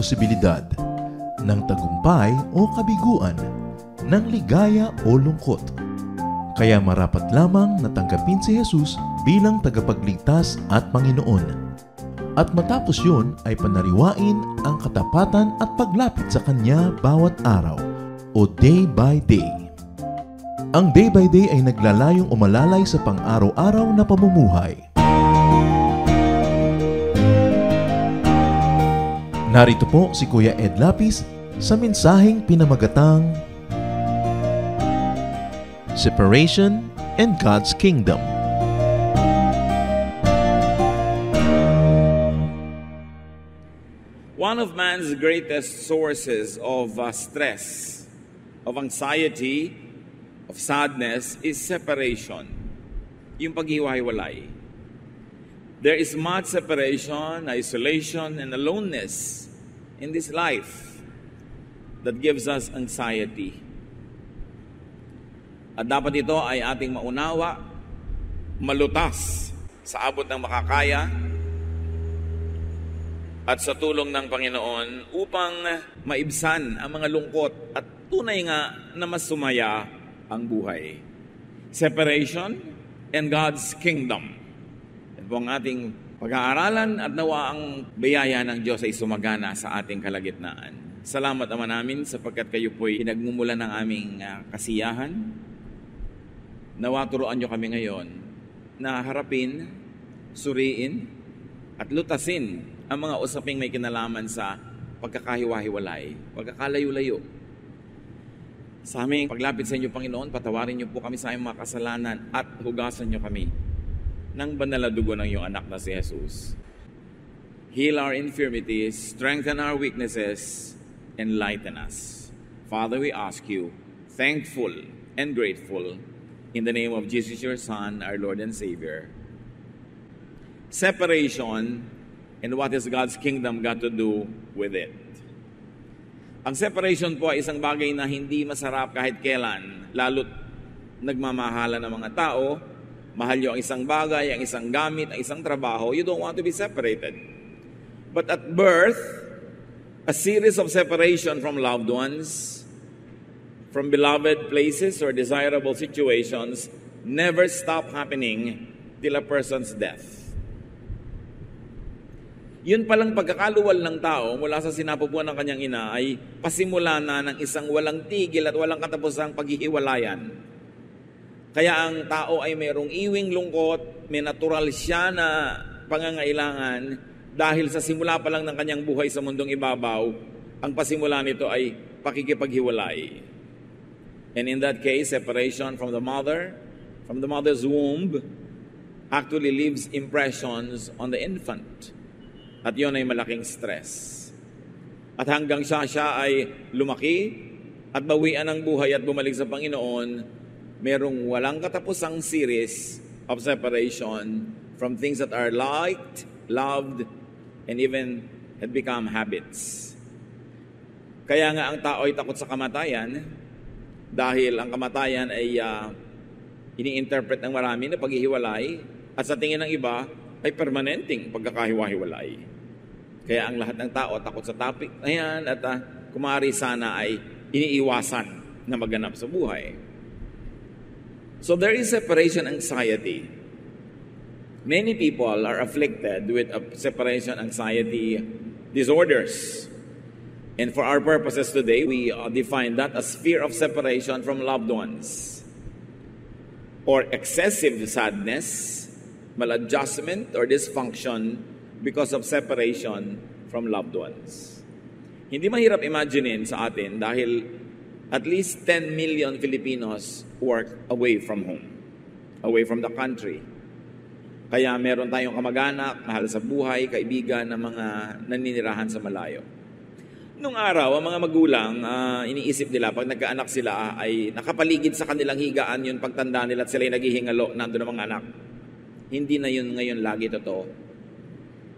posibilidad ng tagumpay o kabiguan, ng ligaya o lungkot. Kaya marapat lamang na tanggapin si Jesus bilang tagapagligtas at Panginoon. At matapos yun ay panariwain ang katapatan at paglapit sa Kanya bawat araw o day by day. Ang day by day ay naglalayong umalalay sa pang-araw-araw na pamumuhay. Narito po si Kuya Ed Lapis sa mensaheng pinamagatang Separation and God's Kingdom. One of man's greatest sources of stress, of anxiety, of sadness is separation. Yung paghiwa-hiwalay. There is much separation, isolation, and aloneness in this life that gives us anxiety. At dapat ito ay ating maunawa, malutas sa abot ng makakaya, at sa tulong ng Panginoon upang maibsan ang mga lungkot at tunay nga na mas sumaya ang buhay. Separation and God's Kingdom. Yan po ang ating pag-aaralan at nawa ang biyaya ng Diyos ay sumagana sa ating kalagitnaan. Salamat Ama namin sapagkat kayo po'y pinagmumulan ng aming kasiyahan. Nawa turuan niyo kami ngayon na harapin, suriin, at lutasin ang mga usaping may kinalaman sa pagkakahiwa-hiwalay, pagkakalayo-layo. Sa aming paglapit sa inyo, Panginoon, patawarin niyo po kami sa aming mga kasalanan at hugasan niyo kami ng banal na dugo ng iyong anak na si Jesus. Heal our infirmities, strengthen our weaknesses, enlighten us. Father, we ask you, thankful and grateful, in the name of Jesus, your Son, our Lord and Savior. Separation, and what has God's kingdom got to do with it? Ang separation po ay isang bagay na hindi masarap kahit kailan, lalo't nagmamahalan ng mga tao. Mahal nyo ang isang bagay, ang isang gamit, ang isang trabaho. You don't want to be separated. But at birth, a series of separation from loved ones, from beloved places or desirable situations, never stop happening till a person's death. Yun palang pagkakaluwal ng tao mula sa sinapupuan ng kanyang ina ay pasimula na ng isang walang tigil at walang katapusang paghihiwalayan. Kaya ang tao ay mayroong iwing lungkot, may natural siya na pangangailangan dahil sa simula pa lang ng kanyang buhay sa mundong ibabaw, ang pasimula nito ay pakikipaghiwalay. And in that case, separation from the mother's womb, actually leaves impressions on the infant. At yun ay malaking stress. At hanggang siya ay lumaki at bawian ng buhay at bumalik sa Panginoon, merong walang katapusang series of separation from things that are liked, loved, and even had become habits. Kaya nga ang tao ay takot sa kamatayan dahil ang kamatayan ay ini-interpret ng marami na paghihiwalay at sa tingin ng iba ay permanenteng pagkakahiwa-hiwalay. Kaya ang lahat ng tao takot sa topic na yan at kumari sana ay iniiwasan na maganap sa buhay. So there is separation anxiety. Many people are afflicted with separation anxiety disorders. And for our purposes today, we define that as fear of separation from loved ones, or excessive sadness, maladjustment or dysfunction because of separation from loved ones. Hindi mahirap imaginein sa atin dahil at least 10 million Filipinos work away from home, away from the country. Kaya meron tayong kamag-anak, mahal sa buhay, kaibigan na mga naninirahan sa malayo. Nung araw, ang mga magulang, iniisip nila pag nagkaanak sila ay nakapaligid sa kanilang higaan yun pagtanda nila at sila'y naghihingalo, nandun ang mga anak. Hindi na yun ngayon lagi totoo.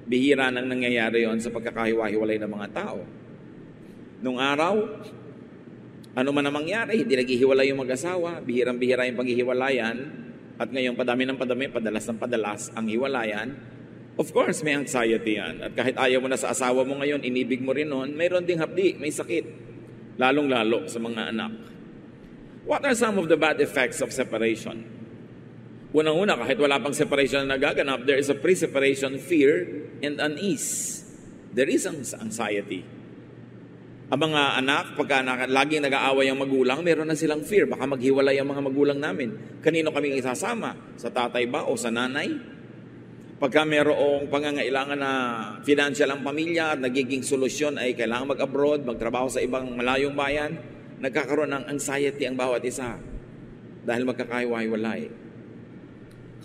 Bihira nang nangyayari yon sa pagkakahiwa-hiwalay ng mga tao. Nung araw, ano man ang mangyari, hindi naghihiwalay yung mag-asawa, bihirang-bihira yung paghihiwalayan, at ngayon padami ng padami, padalas ng padalas ang hiwalayan, Of course, may anxiety yan. At kahit ayaw mo na sa asawa mo ngayon, inibig mo rin noon, mayroon ding hapdi, may sakit. Lalong-lalo sa mga anak. What are some of the bad effects of separation? Unang-una, kahit wala pang separation na nagaganap, there is a pre-separation fear and unease. There is anxiety. Ang mga anak, pagka laging nag-aaway ang magulang, meron na silang fear. Baka maghiwalay ang mga magulang namin. Kanino kaming isasama? Sa tatay ba o sa nanay? Pagka merong pangangailangan na financial ang pamilya at nagiging solusyon ay kailangan mag-abroad, magtrabaho sa ibang malayong bayan, nagkakaroon ng anxiety ang bawat isa dahil magkakahiwa-hiwalay.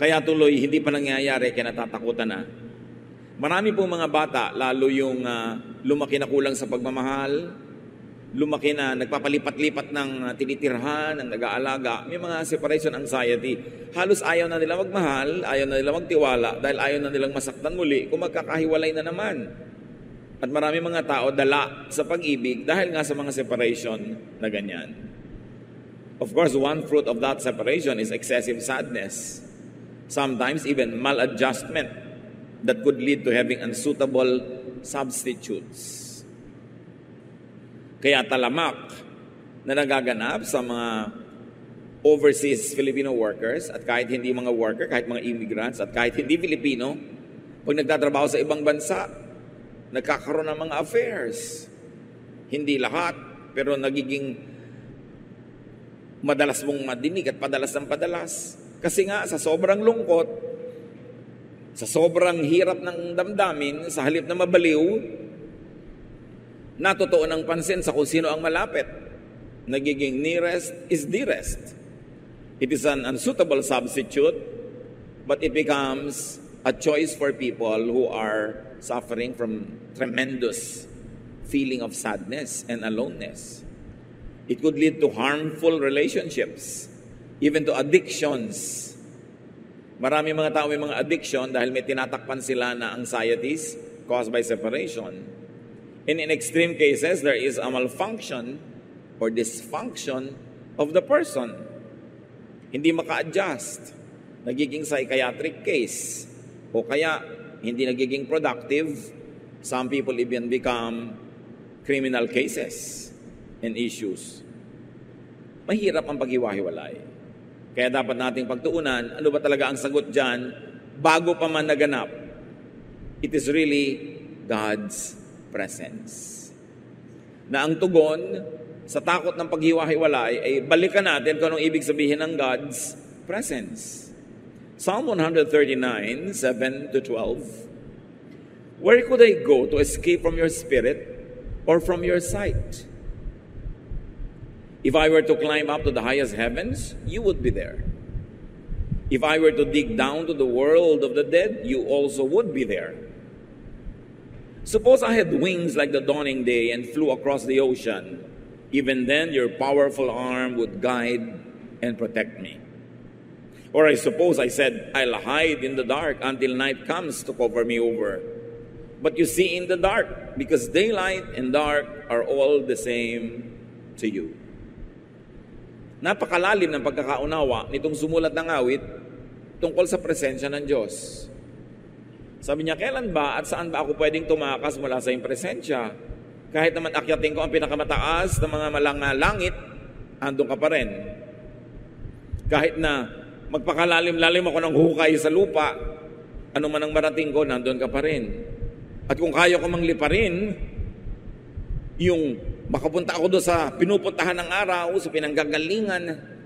Kaya tuloy, hindi pa nangyayari, kaya natatakutan na. Marami pong mga bata, lalo yung lumaki na kulang sa pagmamahal, lumaki na nagpapalipat-lipat ng tinitirhan, ng nag-aalaga, may mga separation anxiety. Halos ayaw na nila magmahal, ayaw na nila magtiwala, dahil ayaw na nilang masaktan muli kung magkakahiwalay na naman. At marami mga tao dala sa pag-ibig dahil nga sa mga separation na ganyan. Of course, one fruit of that separation is excessive sadness. Sometimes even maladjustment that could lead to having unsuitable substitutes. Kaya talamak na nagaganap sa mga overseas Filipino workers at kahit hindi mga worker, kahit mga immigrants at kahit hindi Filipino, pag nagtatrabaho sa ibang bansa, nagkakaroon ng mga affairs. Hindi lahat, pero nagiging madalas mong madinig at padalas ng padalas. Kasi nga, sa sobrang lungkot, sa sobrang hirap ng damdamin, sa halip na mabaliw, natutuon ng pansin sa kung sino ang malapit. Nagiging nearest is dearest. It is an unsuitable substitute, but it becomes a choice for people who are suffering from tremendous feeling of sadness and aloneness. It could lead to harmful relationships, even to addictions. Marami mga tao may mga addiction dahil may tinatakpan sila na anxieties caused by separation. And in extreme cases, there is a malfunction or dysfunction of the person. Hindi maka-adjust. Nagiging psychiatric case. O kaya, hindi nagiging productive. Some people even become criminal cases and issues. Mahirap ang paghiwa-hiwalay. Kaya dapat nating pagtuunan, ano ba talaga ang sagot dyan bago pa man naganap? It is really God's presence. Na ang tugon sa takot ng paghiwa-hiwalay ay balikan natin kung anong ibig sabihin ng God's presence. Psalm 139, 7-12. Where could I go to escape from your spirit or from your sight? If I were to climb up to the highest heavens, you would be there. If I were to dig down to the world of the dead, you also would be there. Suppose I had wings like the dawning day and flew across the ocean. Even then, your powerful arm would guide and protect me. Or I suppose I said, I'll hide in the dark until night comes to cover me over. But you see in the dark, because daylight and dark are all the same to you. Napakalalim ng pagkakaunawa nitong sumulat ng awit tungkol sa presensya ng Diyos. Sabi niya, kailan ba at saan ba ako pwedeng tumakas mula sa iyong presensya? Kahit naman akyatin ko ang pinakamataas ng mga malangit, andun ka pa rin. Kahit na magpakalalim-lalim ako ng hukay sa lupa, ano man ang marating ko, nandun ka pa rin. At kung kaya ko mangliparin, yung makapunta ako doon sa pinupuntahan ng araw, sa pinanggagalingan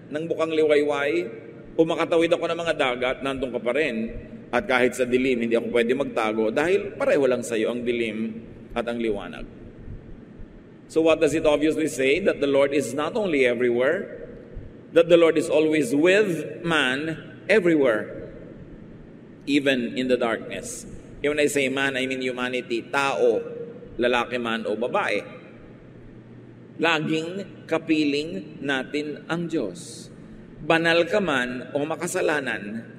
ng bukang liwayway, o makatawid ako ng mga dagat, nandun ka pa rin. At kahit sa dilim, hindi ako pwede magtago dahil pareho lang sa iyo ang dilim at ang liwanag. So what does it obviously say? That the Lord is not only everywhere, that the Lord is always with man everywhere, even in the darkness. When I say man, I mean humanity, tao, lalaki man o babae. Laging kapiling natin ang Diyos. Banal ka man o makasalanan,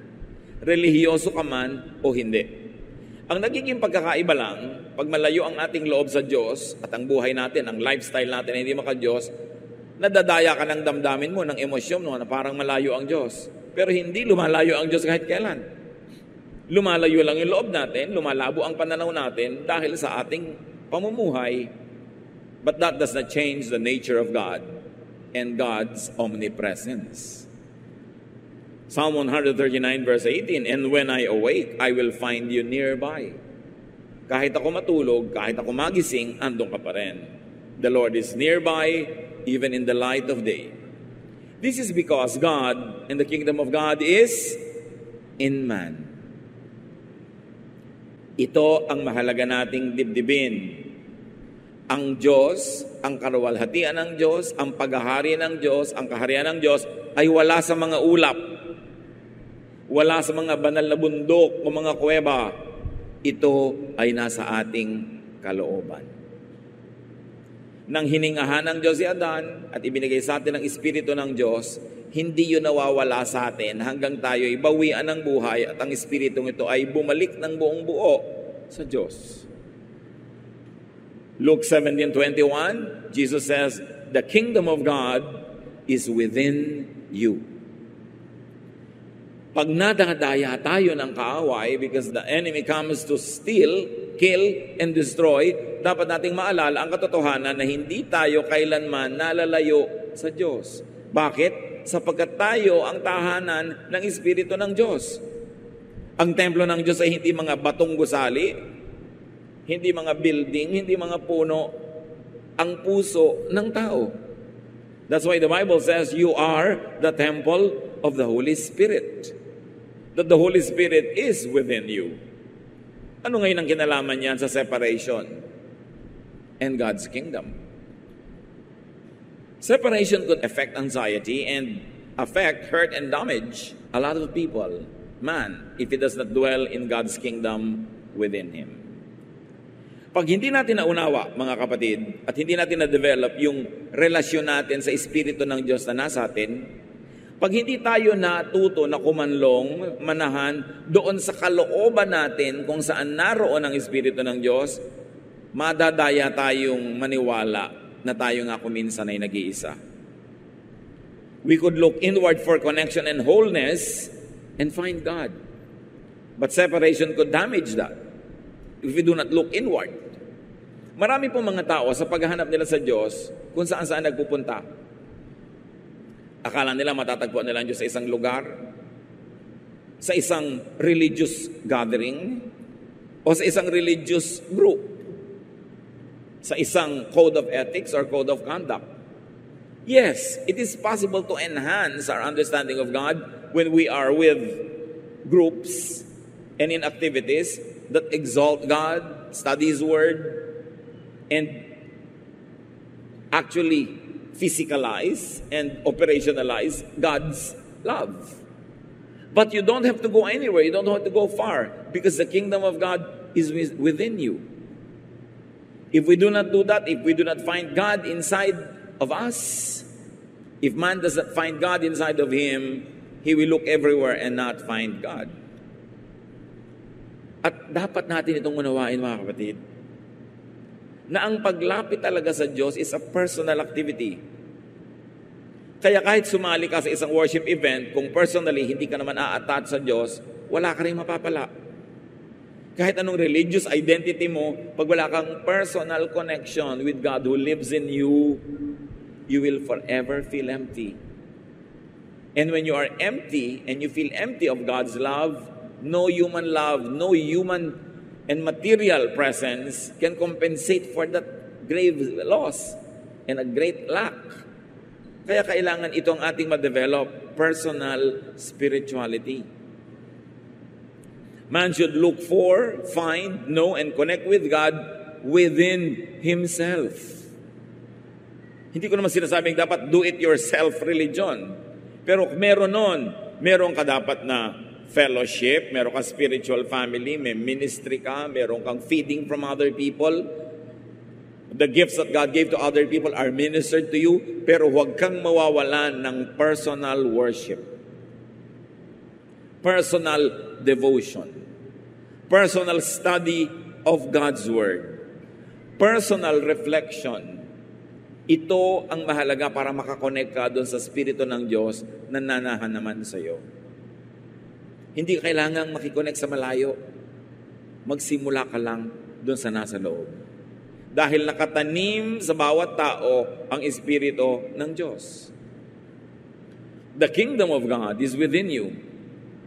relihiyoso ka man o hindi. Ang nagiging pagkakaiba lang, pag malayo ang ating loob sa Diyos at ang buhay natin, ang lifestyle natin hindi maka-Diyos, nadadaya ka ng damdamin mo, ng emosyon mo na parang malayo ang Diyos. Pero hindi lumalayo ang Diyos kahit kailan. Lumalayo lang yung loob natin, lumalabo ang pananaw natin dahil sa ating pamumuhay. But that does not change the nature of God and God's omnipresence. Psalm 139 verse 18, "And when I awake, I will find you nearby." Kahit ako matulog, kahit ako magising, andun ka pa rin. The Lord is nearby, even in the light of day. This is because God and the kingdom of God is in man. Ito ang mahalaga nating dibdibin. Ang Diyos, ang kaluwalhatian ng Diyos, ang paghahari ng Diyos, ang kaharian ng Diyos ay wala sa mga ulap. Wala sa mga banal na bundok o mga kuweba. Ito ay nasa ating kalooban. Nang hiningahan ng Diyos si Adan at ibinigay sa atin ang Espiritu ng Diyos, hindi yun nawawala sa atin hanggang tayo ibawian ng buhay at ang Espiritong ito ay bumalik ng buong buo sa Diyos. Luke 17:21, Jesus says, "The kingdom of God is within you." Pag nadadaya tayo ng kaaway because the enemy comes to steal, kill, and destroy, dapat nating maalala ang katotohanan na hindi tayo kailanman nalalayo sa Diyos. Bakit? Sapagkat tayo ang tahanan ng Espiritu ng Diyos. Ang templo ng Diyos ay hindi mga batong gusali, hindi mga building, hindi mga puno, ang puso ng tao. That's why the Bible says, "You are the temple of the Holy Spirit." That the Holy Spirit is within you. Ano ngayon ang kinalaman niyan sa separation and God's kingdom? Separation could affect anxiety and affect, hurt, and damage a lot of people, man, if he does not dwell in God's kingdom within him. Pag hindi natin naunawa, mga kapatid, at hindi natin na-develop yung relasyon natin sa Espiritu ng Diyos na nasa atin, pag hindi tayo natuto na kumanlong, manahan, doon sa kalooban natin kung saan naroon ang Espiritu ng Diyos, madadaya tayong maniwala na tayo nga kuminsan ay nag-iisa. We could look inward for connection and wholeness and find God. But separation could damage that if we do not look inward. Marami pong mga tao sa paghahanap nila sa Diyos kung saan-saan nagpupunta. Akala nila matatagpuan nila ang Diyos sa isang lugar, sa isang religious gathering, o sa isang religious group, sa isang code of ethics or code of conduct. Yes, it is possible to enhance our understanding of God when we are with groups and in activities that exalt God, study His Word, and actually physicalize and operationalize God's love. But you don't have to go anywhere. You don't have to go far because the kingdom of God is within you. If we do not do that, if we do not find God inside of us, if man does not find God inside of him, he will look everywhere and not find God. At dapat natin itong unawain, mga kapatid, na ang paglapit talaga sa Diyos is a personal activity. Kaya kahit sumali ka sa isang worship event, kung personally hindi ka naman a-attach sa Diyos, wala ka rin mapapala. Kahit anong religious identity mo, pag wala kang personal connection with God who lives in you, you will forever feel empty. And when you are empty and you feel empty of God's love, no human and material presence can compensate for that grave loss and a great lack. Kaya kailangan itong ating ma-develop, personal spirituality. Man should look for, find, know, and connect with God within himself. Hindi ko naman sinasabing dapat do-it-yourself religion. Pero meron ka dapat na fellowship, meron kang spiritual family, may ministry ka, meron kang feeding from other people. The gifts that God gave to other people are ministered to you, pero huwag kang mawawalan ng personal worship. Personal devotion. Personal study of God's Word. Personal reflection. Ito ang mahalaga para makakonect ka doon sa Espiritu ng Diyos na nanahan naman sa iyo. Hindi kailangang makikonek sa malayo. Magsimula ka lang doon sa nasa loob. Dahil nakatanim sa bawat tao ang Espiritu ng Diyos. The kingdom of God is within you.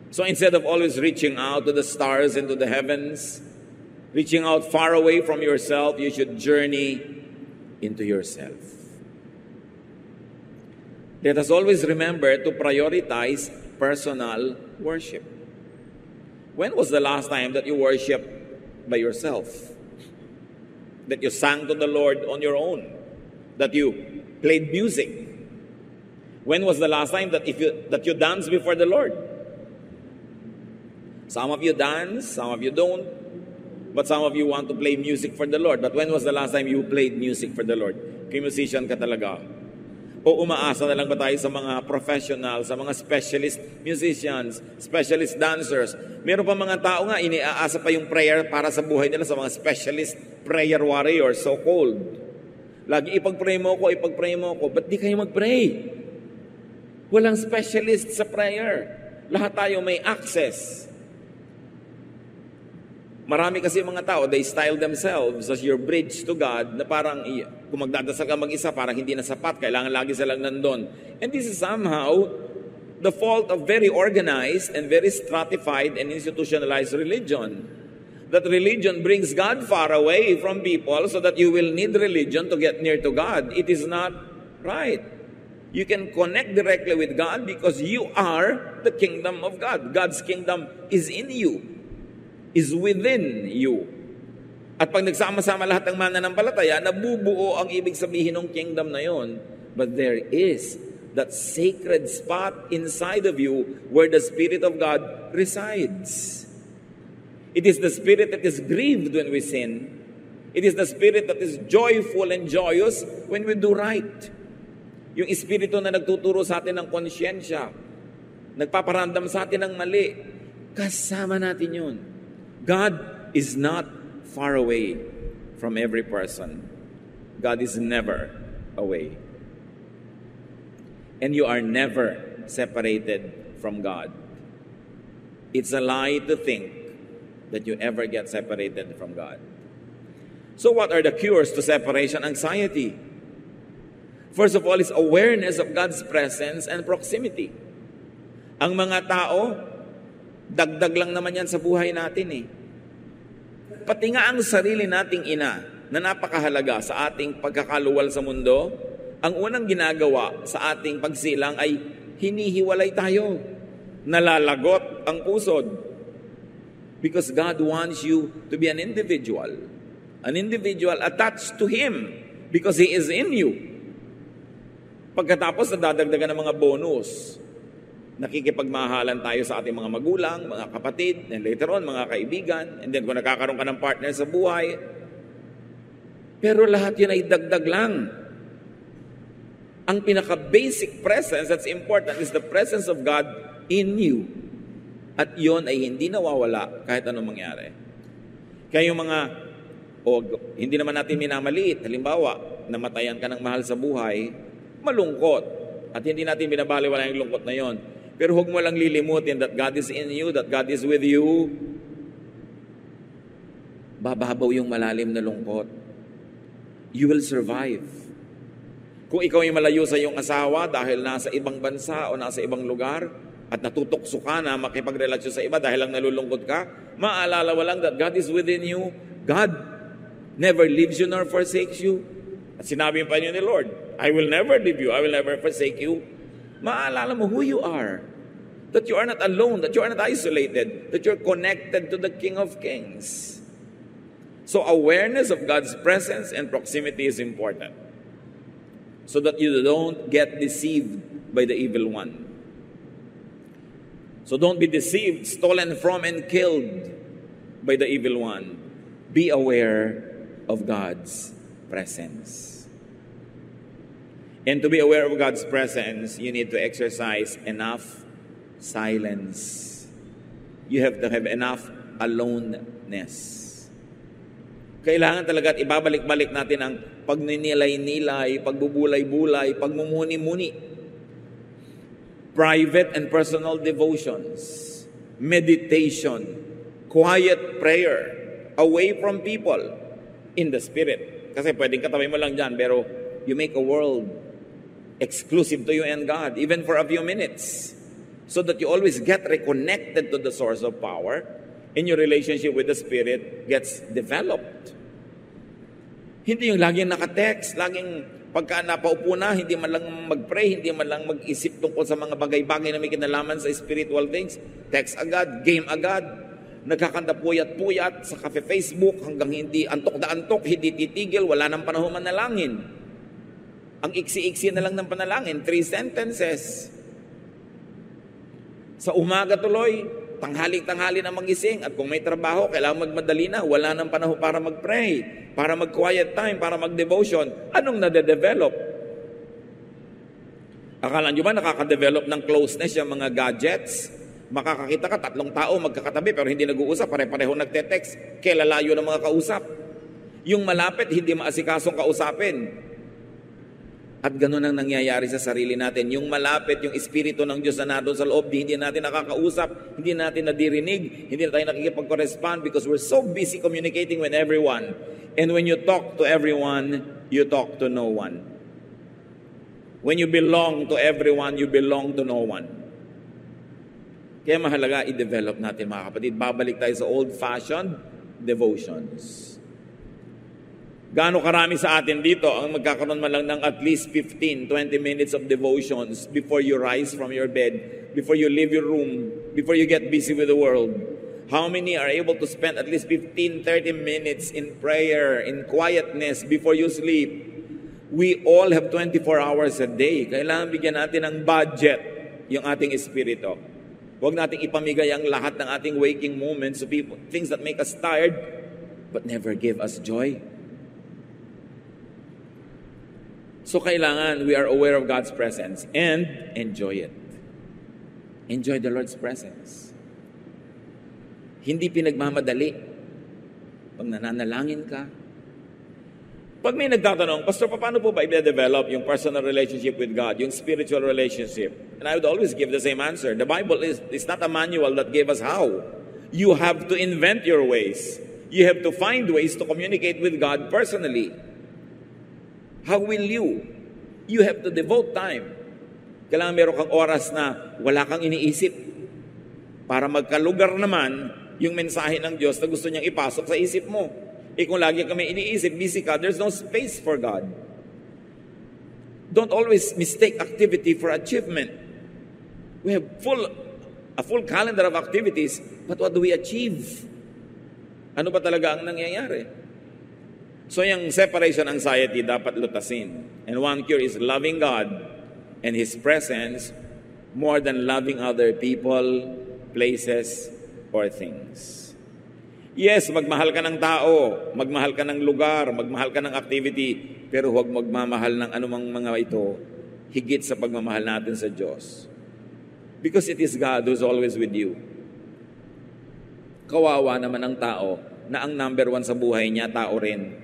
So instead of always reaching out to the stars and to the heavens, reaching out far away from yourself, you should journey into yourself. Let us always remember to prioritize personal worship. When was the last time that you worshiped by yourself? That you sang to the Lord on your own? That you played music? When was the last time that you danced before the Lord? Some of you dance, some of you don't. But some of you want to play music for the Lord. But when was the last time you played music for the Lord? Kung musician ka talaga. O umaasa na lang ba tayo sa mga professional, sa mga specialist musicians, specialist dancers? Meron pa mga tao nga, iniaasa pa yung prayer para sa buhay nila sa mga specialist prayer warriors, so-called. Lagi ipag-pray mo ko. Ba't di kayo mag-pray? Walang specialist sa prayer. Lahat tayo may access. Marami kasi mga tao, they style themselves as your bridge to God, na parang kung magdadasal ka mag-isa, parang hindi na sapat, kailangan lagi silang nandun. And this is somehow the fault of very organized and very stratified and institutionalized religion. That religion brings God far away from people so that you will need religion to get near to God. It is not right. You can connect directly with God because you are the kingdom of God. God's kingdom is in you. Is within you. At pag nagsama-sama lahat ng mananampalataya, nabubuo ang ibig sabihin ng kingdom na yon. But there is that sacred spot inside of you where the Spirit of God resides. It is the Spirit that is grieved when we sin. It is the Spirit that is joyful and joyous when we do right. Yung Espiritu na nagtuturo sa atin ng konsyensya, nagpaparamdam sa atin ng mali, kasama natin yun. God is not far away from every person. God is never away. And you are never separated from God. It's a lie to think that you ever get separated from God. So what are the cures to separation anxiety? First of all is awareness of God's presence and proximity. Ang mga tao, dagdag lang naman yan sa buhay natin eh. Pati nga ang sarili nating ina na napakahalaga sa ating pagkakaluwal sa mundo, ang unang ginagawa sa ating pagsilang ay hinihiwalay tayo. Nalalagot ang pusod. Because God wants you to be an individual attached to Him because He is in you. Pagkatapos nadadagdagan ng mga bonus, nakikipagmahalan tayo sa ating mga magulang, mga kapatid, and later on, mga kaibigan, and then kung nakakaroon ka ng partner sa buhay. Pero lahat yun ay dagdag lang. Ang pinaka-basic presence that's important is the presence of God in you. At yun ay hindi nawawala kahit anong mangyari. Kaya yung mga, hindi naman natin minamaliit, halimbawa, namatayan ka ng mahal sa buhay, malungkot. At hindi natin binabaliwala yung lungkot na yon. Pero huwag mo lang lilimutin that God is in you, that God is with you. Bababaw yung malalim na lungkot. You will survive. Kung ikaw ay malayo sa iyong asawa dahil nasa ibang bansa o nasa ibang lugar at natutokso ka na makipagrelasyon sa iba dahil lang nalulungkot ka, maalala mo lang that God is within you. God never leaves you nor forsakes you. At sinabi pa niyo ni Lord, I will never leave you, I will never forsake you. Maalala mo who you are. That you are not alone, that you are not isolated, that you're connected to the King of Kings. So awareness of God's presence and proximity is important. So that you don't get deceived by the evil one. So don't be deceived, stolen from, and killed by the evil one. Be aware of God's presence. And to be aware of God's presence, you need to exercise enough silence. You have to have enough aloneness. Kailangan talaga at ibabalik-balik natin ang pagninilay-nilay, pagbubulay-bulay, pagmumuni-muni. Private and personal devotions. meditation, quiet prayer, away from people, in the Spirit. Kasi pwedeng katabi mo lang dyan, pero you make a world exclusive to you and God, even for a few minutes, so that you always get reconnected to the source of power, and your relationship with the Spirit gets developed. Hindi yung laging naka-text, laging pagka napaupo na, hindi man lang mag-pray, hindi man lang mag-isip tungkol sa mga bagay-bagay na may kinalaman sa spiritual things. Text agad, game agad, nagkakanta puyat-puyat sa cafe Facebook hanggang hindi antok na antok, hindi titigil, wala nang panahon manalangin. Ang iksi-iksi na lang ng panalangin, 3 sentences. Sa umaga tuloy, tanghali-tanghali na magising, at kung may trabaho, kailangan magmadali na, wala nang panahon para mag-pray, para mag-quiet time, para mag-devotion. Anong nade-develop? Akala nyo ba nakaka-develop ng closeness yung mga gadgets? Makakakita ka, 3 tao magkakatabi pero hindi nag-uusap, pare-pareho nagte-text, kailalayo ng mga kausap. Yung malapit, hindi maasikasong kausapin. At ganun ang nangyayari sa sarili natin. Yung malapit, yung Espiritu ng Diyos na nadoon sa loob, hindi natin nakakausap, hindi natin nadirinig, hindi na tayo nakikipag-correspond because we're so busy communicating with everyone. And when you talk to everyone, you talk to no one. When you belong to everyone, you belong to no one. Kaya mahalaga i-develop natin, mga kapatid. Babalik tayo sa old-fashioned devotions. Gaano karami sa atin dito ang magkakaroon man lang ng at least 15, 20 minutes of devotions before you rise from your bed, before you leave your room, before you get busy with the world? How many are able to spend at least 15, 30 minutes in prayer, in quietness before you sleep? We all have 24 hours a day. Kailangan bigyan natin ng budget yung ating espiritu. Huwag nating ipamigay ang lahat ng ating waking moments to people, things that make us tired but never give us joy. So kailangan we are aware of God's presence and enjoy it. Enjoy the Lord's presence. Hindi pinagmamadali. Pag nananalangin ka. Pag may nagtatanong, Pastor, paano po ba i-develop yung personal relationship with God, yung spiritual relationship? And I would always give the same answer. The Bible is not a manual that gave us how. You have to invent your ways. You have to find ways to communicate with God personally. How will you? You have to devote time. Kailangan meron kang oras na wala kang iniisip para magkalugar naman yung mensahe ng Diyos na gusto niyang ipasok sa isip mo. Kung lagi kami iniisip, busy ka, there's no space for God. Don't always mistake activity for achievement. We have a full calendar of activities, but what do we achieve? Ano ba talaga ang nangyayari? So yung separation anxiety dapat lutasin. And one cure is loving God and His presence more than loving other people, places, or things. Yes, magmahal ka ng tao, magmahal ka ng lugar, magmahal ka ng activity, pero huwag magmamahal ng anumang mga ito higit sa pagmamahal natin sa Diyos. Because it is God who's always with you. Kawawa naman ang tao na ang number 1 sa buhay niya, tao rin.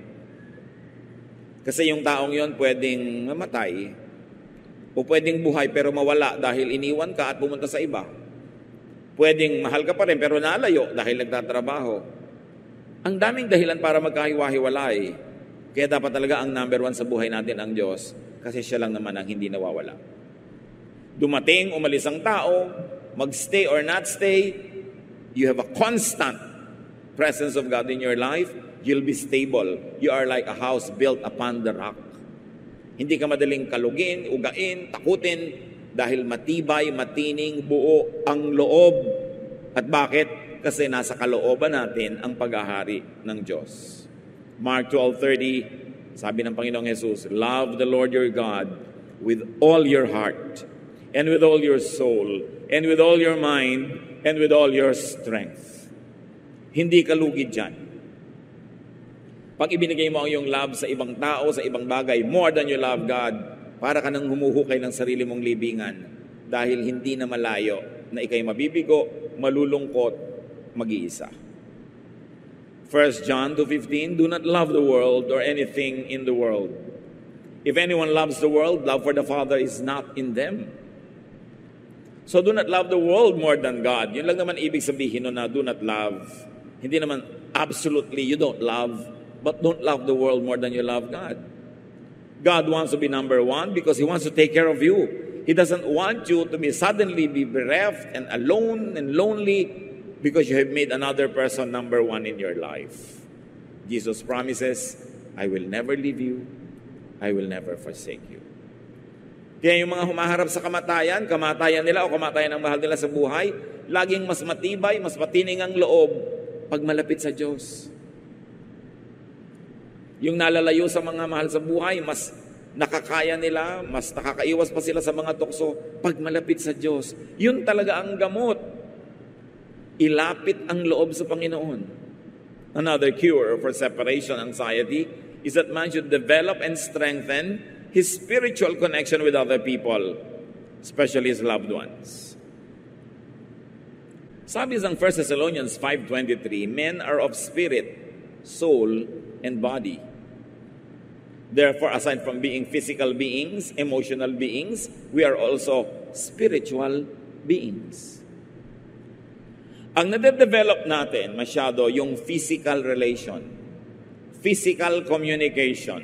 Kasi yung taong yon pwedeng mamatay o pwedeng buhay pero mawala dahil iniwan ka at pumunta sa iba. Pwedeng mahal ka pa rin pero nalayo dahil nagtatrabaho. Ang daming dahilan para magkahiwa-hiwalay. Kaya dapat talaga ang number 1 sa buhay natin ang Diyos kasi siya lang naman ang hindi nawawala. Dumating, umalis ang tao, magstay or not stay, you have a constant presence of God in your life. You'll be stable. You are like a house built upon the rock. Hindi ka madaling kalugin, ugain, takutin, dahil matibay, matining, buo ang loob. At bakit? Kasi nasa kalooban natin ang paghahari ng Diyos. Mark 12:30, sabi ng Panginoong Jesus, love the Lord your God with all your heart, and with all your soul, and with all your mind, and with all your strength. Hindi ka lugi dyan. Pag ibinigay mo ang iyong love sa ibang tao, sa ibang bagay, more than you love God, para ka nang humuhukay ng sarili mong libingan dahil hindi na malayo na ikay mabibigo, malulungkot, mag-iisa. 1 John 2:15, do not love the world or anything in the world. If anyone loves the world, love for the Father is not in them. So do not love the world more than God. Yun lang naman ibig sabihin no, na do not love. Hindi naman absolutely you don't love, but don't love the world more than you love God. God wants to be number one because He wants to take care of you. He doesn't want you to suddenly be bereft and alone and lonely because you have made another person number one in your life. Jesus promises, I will never leave you, I will never forsake you. Kaya yung mga humaharap sa kamatayan nila o kamatayan ng mahal nila sa buhay, laging mas matibay, mas matining ang loob pag malapit sa Diyos. Yung nalalayo sa mga mahal sa buhay, mas nakakaya nila, mas nakakaiwas pa sila sa mga tukso pag malapit sa Diyos. Yun talaga ang gamot. Ilapit ang loob sa Panginoon. Another cure for separation anxiety is that man should develop and strengthen his spiritual connection with other people, especially his loved ones. Sabi sa 1 Thessalonians 5:23, men are of spirit, soul, and body. Therefore, aside from being physical beings, emotional beings, we are also spiritual beings. Ang nade-develop natin masyado yung physical relation, physical communication,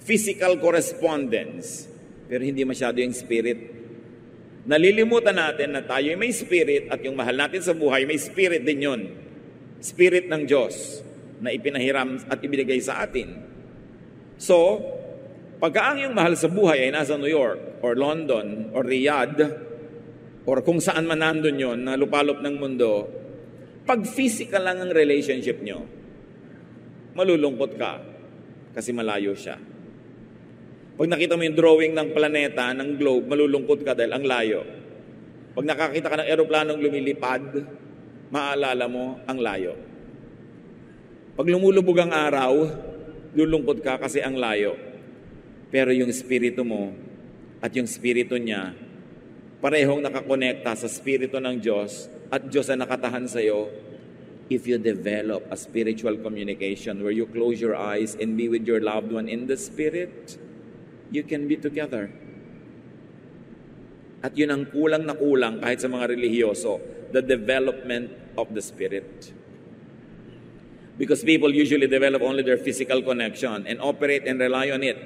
physical correspondence, pero hindi masyado yung spirit. Nalilimutan natin na tayo may spirit at yung mahal natin sa buhay, may spirit din yun. Spirit ng Diyos na ipinahiram at ibinigay sa atin. So, pagka ang yung mahal sa buhay ay nasa New York or London or Riyadh or kung saan man nandun yun, na lupalop ng mundo, pag physical lang ang relationship nyo, malulungkot ka kasi malayo siya. Pag nakita mo yung drawing ng planeta, ng globe, malulungkot ka dahil ang layo. Pag nakakita ka ng eroplanong lumilipad, maalala mo ang layo. Pag lumulubog ang araw, lulungkot ka kasi ang layo. Pero yung spirito mo at yung spirito niya, parehong nakakonekta sa spirito ng Diyos at Diyos ang nakatahan sa iyo. If you develop a spiritual communication where you close your eyes and be with your loved one in the spirit, you can be together. At yun ang kulang na kulang kahit sa mga relihiyoso, the development of the spirit. Because people usually develop only their physical connection and operate and rely on it.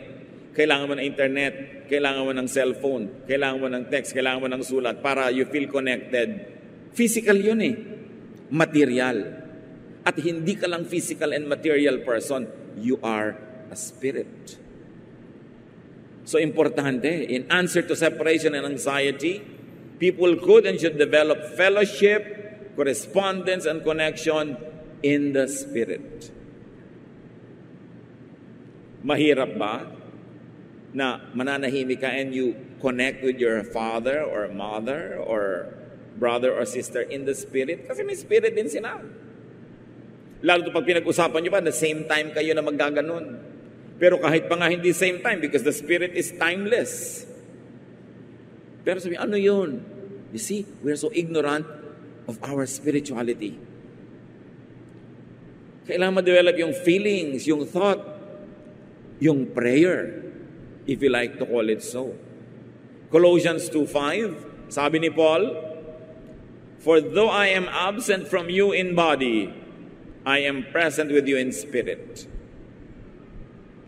Kailangan mo ng internet, kailangan mo ng cellphone, kailangan mo ng text, kailangan mo ng sulat para you feel connected. Physical yun eh. Material. At hindi ka lang physical and material person, you are a spirit. So importante, in answer to separation and anxiety, people could and should develop fellowship, correspondence, and connection in the Spirit. Mahirap ba na mananahimik ka and you connect with your father or mother or brother or sister in the Spirit? Kasi may Spirit din sila. Lalo pag pinag-usapan nyo pa, the same time kayo na maggaganon. Pero kahit pa nga hindi same time because the Spirit is timeless. Pero sabi, ano yun? You see, we're so ignorant of our spirituality. Kailangan ma-develop yung feelings, yung thought, yung prayer, if you like to call it so. Colossians 2:5, sabi ni Paul, for though I am absent from you in body, I am present with you in spirit.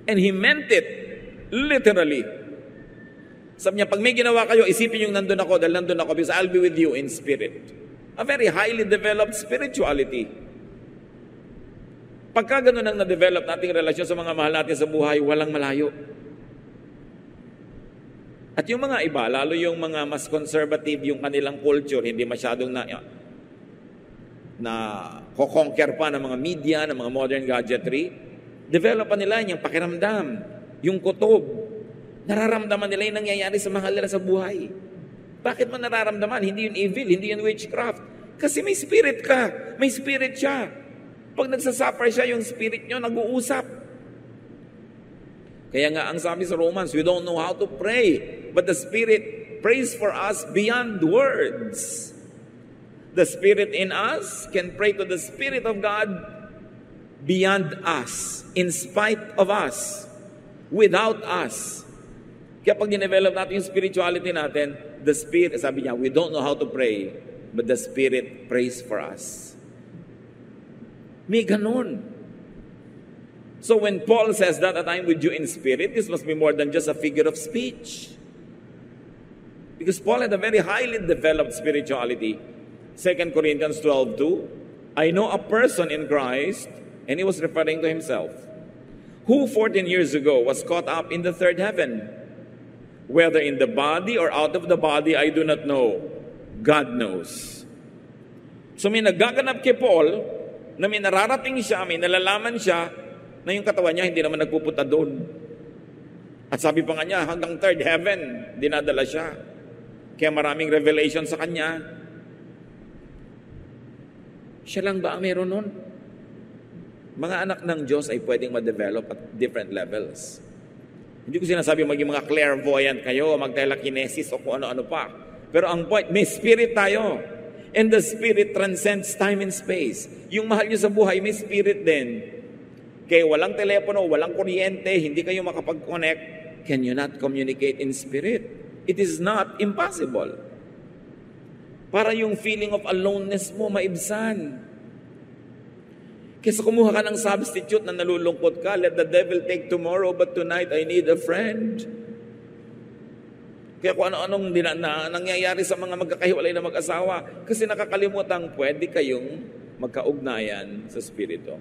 And he meant it, literally. Sabi niya, pag may ginawa kayo, isipin yung nandun ako, dahil nandun ako, because I'll be with you in spirit. A very highly developed spirituality. Pagka ganun ang na-develop nating relasyon sa mga mahal natin sa buhay, walang malayo. At yung mga iba, lalo yung mga mas conservative, yung kanilang culture, hindi masyadong na ko-conquer pa ng mga media, ng mga modern gadgetry, develop pa nila yung pakiramdam, yung kutob. Nararamdaman nila yung nangyayari sa mahal nila sa buhay. Bakit mo nararamdaman? Hindi yun evil, hindi yun witchcraft. Kasi may spirit ka, may spirit siya. Pag nagsasuffer siya, yung spirit nyo nag-uusap. Kaya nga, ang sabi sa Romans, we don't know how to pray, but the Spirit prays for us beyond words. The Spirit in us can pray to the Spirit of God beyond us, in spite of us, without us. Kaya pag dinevelop natin yung spirituality natin, the Spirit, sabi niya, we don't know how to pray, but the Spirit prays for us. May ganun. So when Paul says that I'm with you in spirit, this must be more than just a figure of speech. Because Paul had a very highly developed spirituality. 2 Corinthians 12:2, I know a person in Christ, and he was referring to himself, who 14 years ago was caught up in the third heaven. Whether in the body or out of the body, I do not know. God knows. So may nagaganap kay Paul na may nararating siya, may nalalaman siya na yung katawan niya hindi naman nagpupunta doon. At sabi pa nga niya, hanggang third heaven, dinadala siya. Kaya maraming revelation sa kanya. Siya lang ba ang meron nun? Mga anak ng Diyos ay pwedeng ma-develop at different levels. Hindi ko sinasabi maging mga clairvoyant kayo, mag-telekinesis o kung ano-ano pa. Pero ang point, may spirit tayo. And the spirit transcends time and space. Yung mahal nyo sa buhay, may spirit din. Kaya walang telepono, walang kuryente, hindi kayo makapag-connect, can you not communicate in spirit? It is not impossible. Para yung feeling of aloneness mo maibsan. Kesa kumuha ka ng substitute na nalulungkot ka, let the devil take tomorrow, but tonight I need a friend. Kaya kung ano-anong nangyayari sa mga magkakahiwalay na mag-asawa, kasi nakakalimutan, pwede kayong magkaugnayan sa Espiritu.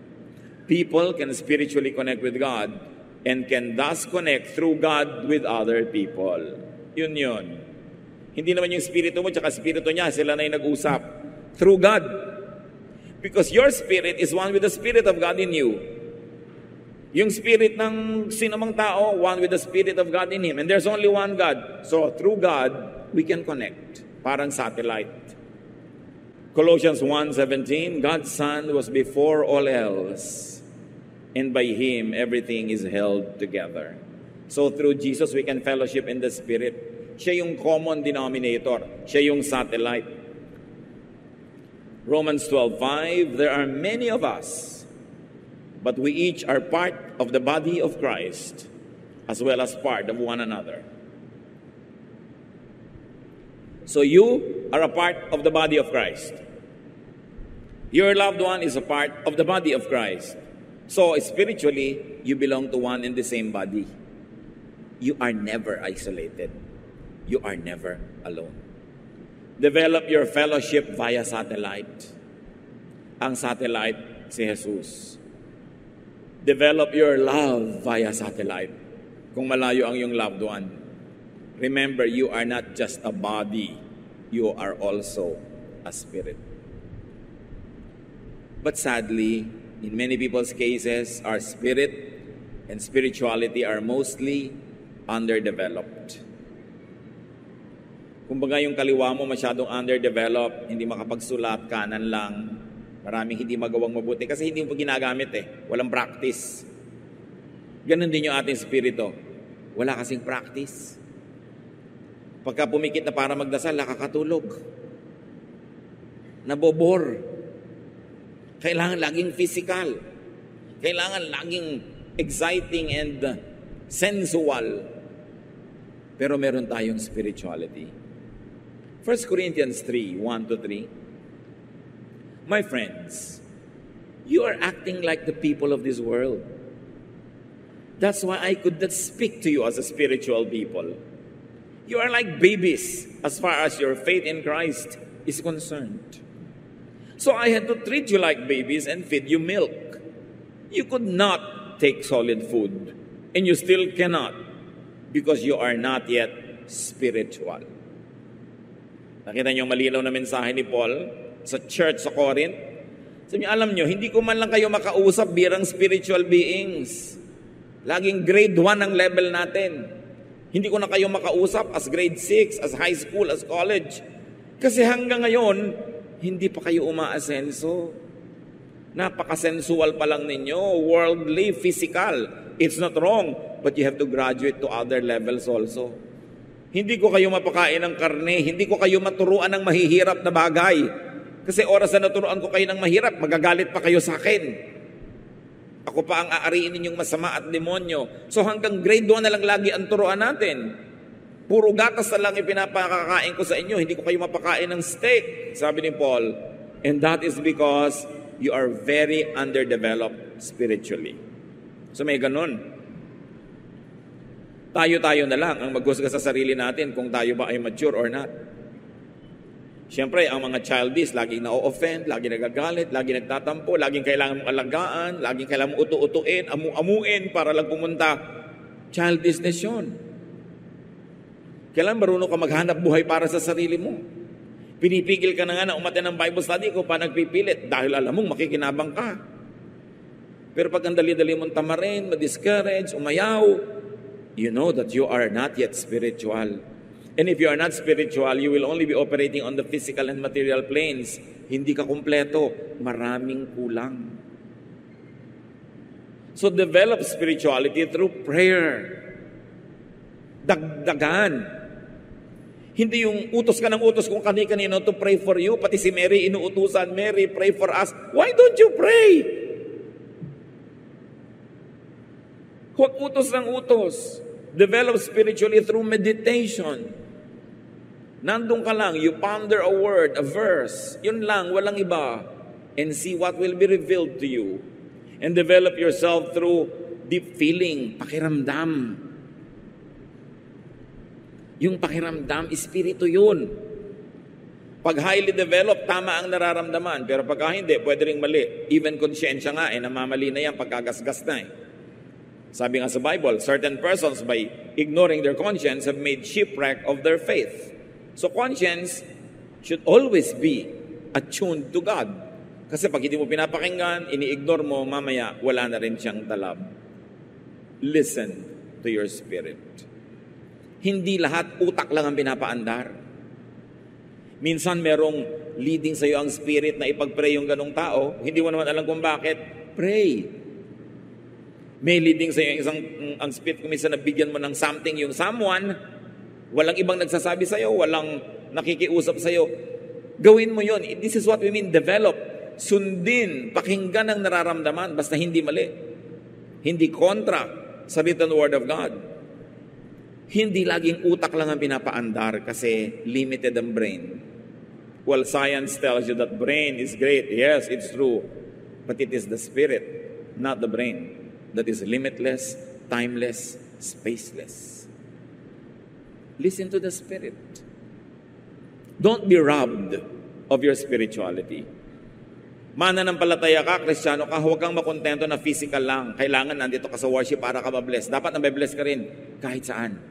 People can spiritually connect with God and can thus connect through God with other people. Yun. Hindi naman yung Espiritu mo tsaka Espiritu niya, sila na yung nag-usap. Through God. Because your spirit is one with the Spirit of God in you. Yung spirit ng sinumang tao, one with the Spirit of God in him. And there's only one God. So through God, we can connect. Parang satellite. Colossians 1:17, God's Son was before all else. And by Him, everything is held together. So through Jesus, we can fellowship in the Spirit. Siya yung common denominator. Siya yung satellite. Romans 12:5, there are many of us, but we each are part of the body of Christ, as well as part of one another. So you are a part of the body of Christ. Your loved one is a part of the body of Christ. So spiritually, you belong to one and the same body. You are never isolated. You are never alone. Develop your fellowship via satellite. Ang satellite, si Jesus. Develop your love via satellite. Kung malayo ang iyong loved one. Remember, you are not just a body. You are also a spirit. But sadly, in many people's cases, our spirit and spirituality are mostly underdeveloped. Kumbaga yung kaliwa mo masyadong underdeveloped, hindi makapagsulat, kanan lang. Maraming hindi magawang mabuti kasi hindi mo ginagamit Walang practice. Ganon din yung ating spirito. Wala kasing practice. Pagka pumikit na para magdasal, nakakatulog. Nabobor. Kailangan laging physical. Kailangan laging exciting and sensual. Pero meron tayong spirituality. 1 Corinthians 3:1-3. My friends, you are acting like the people of this world. That's why I could not speak to you as a spiritual people. You are like babies as far as your faith in Christ is concerned. So I had to treat you like babies and feed you milk. You could not take solid food, and you still cannot because you are not yet spiritual. Nakita niyo yung malinaw na mensahe ni Paul sa church sa Corinth? Sabi niya, alam niyo, hindi ko man lang kayo makausap bilang spiritual beings. Laging grade 1 ang level natin. Hindi ko na kayo makausap as grade 6, as high school, as college. Kasi hanggang ngayon, hindi pa kayo umaasenso. Napaka-sensual pa lang ninyo, worldly, physical. It's not wrong, but you have to graduate to other levels also. Hindi ko kayo mapakain ng karne, hindi ko kayo maturuan ng mahihirap na bagay. Kasi oras na naturuan ko kayo ng mahirap, magagalit pa kayo sa akin. Ako pa ang aariin ninyong masama at demonyo. So hanggang grade 1 na lang lagi ang turuan natin. Puro gatas na lang ipinapakakain ko sa inyo, hindi ko kayo mapakain ng steak, sabi ni Paul. And that is because you are very underdeveloped spiritually. So may ganun. Tayo-tayo na lang ang maghusga sa sarili natin kung tayo ba ay mature or not. Siyempre, ang mga childish, laging na-offend, laging nagagalit, laging nagtatampo, laging kailangan mong alagaan, laging kailangan mong utu-utuin, amu-amuin para lang pumunta. Childishness yun. Kailan marunong ka maghanap buhay para sa sarili mo? Pinipigil ka na nga na umattend ng Bible study ko pa nagpipilit dahil alam mong makikinabang ka. Pero pag ang dali-dali mong tamarin, ma-discourage, umayaw, you know that you are not yet spiritual. And if you are not spiritual, you will only be operating on the physical and material planes. Hindi ka kumpleto. Maraming kulang. So develop spirituality through prayer. Dagdagan. Hindi yung utos ka ng utos kung kani-kanino to pray for you. Pati si Mary inuutusan, Mary, pray for us. Why don't you pray? Huwag utos ng utos. Develop spiritually through meditation. Nandun ka lang, you ponder a word, a verse. Yun lang, walang iba. And see what will be revealed to you. And develop yourself through deep feeling, pakiramdam. Yung pakiramdam, espiritu yun. Pag highly developed, tama ang nararamdaman. Pero pagka hindi, pwede ring mali. Even konsyensya nga, namamali na yan pagkagasgas na Sabi nga sa Bible, certain persons by ignoring their conscience have made shipwreck of their faith. So conscience should always be attuned to God. Kasi pag hindi mo pinapakinggan, ini-ignore mo, mamaya wala na rin siyang talab. Listen to your spirit. Hindi lahat utak lang ang pinapaandar. Minsan merong leading sa iyo ang spirit na ipag-pray yung ganong tao, hindi mo naman alam kung bakit, pray. May leading sa iyo ang spirit kung minsan nabigyan mo ng something yung someone, walang ibang nagsasabi sa iyo, walang nakikiusap sa iyo. Gawin mo yon. This is what we mean, develop. Sundin, pakinggan ang nararamdaman, basta hindi mali. Hindi kontra sa written word of God. Hindi laging utak lang ang pinapaandar kasi limited ang brain. Well, science tells you that brain is great. Yes, it's true. But it is the spirit, not the brain, that is limitless, timeless, spaceless. Listen to the Spirit. Don't be robbed of your spirituality. Mananampalataya ka, Kristiyano ka, huwag kang makontento na physical lang. Kailangan nandito ka sa worship para ka ma-bless. Dapat na-bless ka rin kahit saan.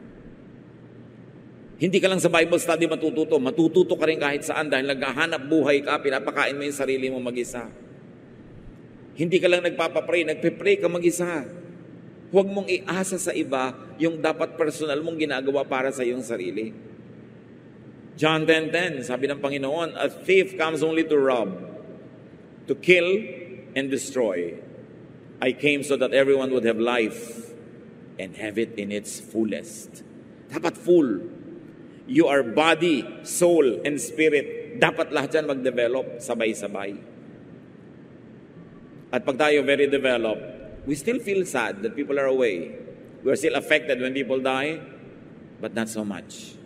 Hindi ka lang sa Bible study matututo. Matututo ka rin kahit saan dahil naghahanap buhay ka, pinapakain mo yung sarili mo mag-isa. Hindi ka lang nagpapapray, nagpe-pray ka mag-isa. Huwag mong iasa sa iba yung dapat personal mong ginagawa para sa iyong sarili. John 10:10, sabi ng Panginoon, a thief comes only to rob, to kill, and destroy. I came so that everyone would have life and have it in its fullest. Dapat full. You are body, soul, and spirit. Dapat lahat yan mag-develop sabay-sabay. At pag tayo very developed, we still feel sad that people are away. We are still affected when people die, but not so much.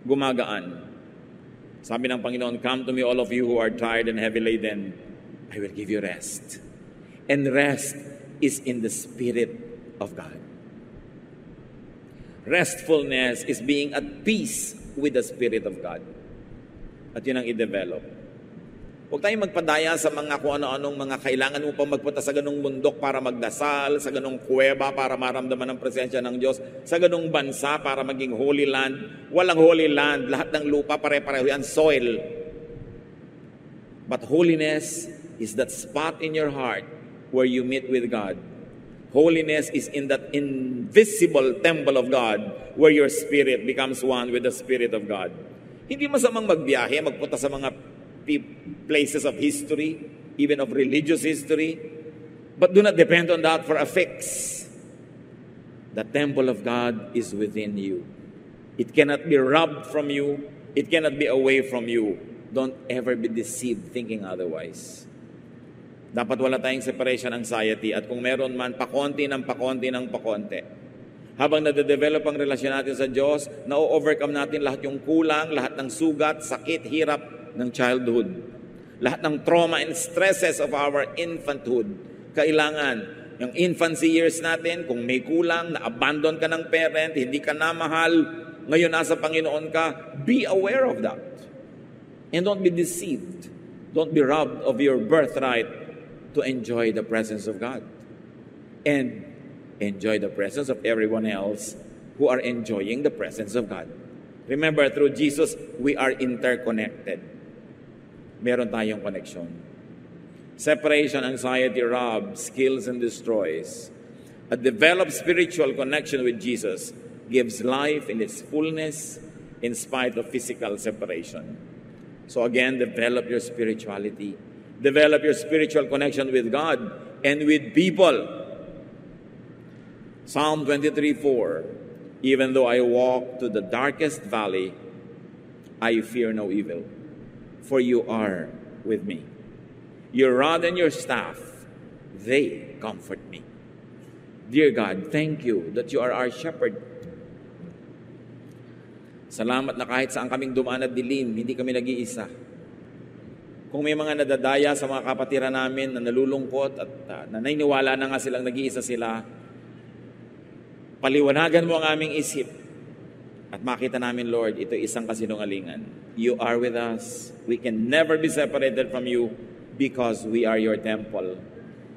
Gumagaan. Sabi ng Panginoon, come to me all of you who are tired and heavy laden. I will give you rest. And rest is in the Spirit of God. Restfulness is being at peace with the Spirit of God. At yun ang i-develop. Huwag tayong magpadaya sa mga kung ano-anong mga kailangan mo pa magpunta sa ganong bundok para magdasal, sa ganong kuweba para maramdaman ang presensya ng Diyos, sa ganong bansa para maging holy land. Walang holy land. Lahat ng lupa pare-pareho yan, soil. But holiness is that spot in your heart where you meet with God. Holiness is in that invisible temple of God where your spirit becomes one with the Spirit of God. Hindi masamang magbiyahe, magpunta sa mga places of history, even of religious history, but do not depend on that for a fix. The temple of God is within you. It cannot be robbed from you. It cannot be away from you. Don't ever be deceived thinking otherwise. Dapat wala tayong separation anxiety at kung meron man, pakonti ng pakonti ng pakonti. Habang nade-develop ang relasyon natin sa Diyos, na-overcome natin lahat yung kulang, lahat ng sugat, sakit, hirap ng childhood. Lahat ng trauma and stresses of our infanthood. Kailangan, yung infancy years natin, kung may kulang, na-abandon ka ng parent, hindi ka na mahal, ngayon nasa Panginoon ka, be aware of that. And don't be deceived. Don't be robbed of your birthright to enjoy the presence of God. And enjoy the presence of everyone else who are enjoying the presence of God. Remember, through Jesus, we are interconnected. Meron tayong connection. Separation anxiety robs, kills, and destroys. A developed spiritual connection with Jesus gives life in its fullness in spite of physical separation. So again, develop your spirituality. Develop your spiritual connection with God and with people. Psalm 23:4, even though I walk to the darkest valley, I fear no evil, for you are with me. Your rod and your staff, they comfort me. Dear God, thank you that you are our shepherd. Salamat na kahit saan kaming dumaan at dilim, hindi kami nag-iisa. Kung may mga nadadaya sa mga kapatiran namin na nalulungkot at naniniwala na nga silang nag-iisa sila, paliwanagan mo ang aming isip at makita namin, Lord, ito isang kasinungalingan. You are with us. We can never be separated from you because we are your temple.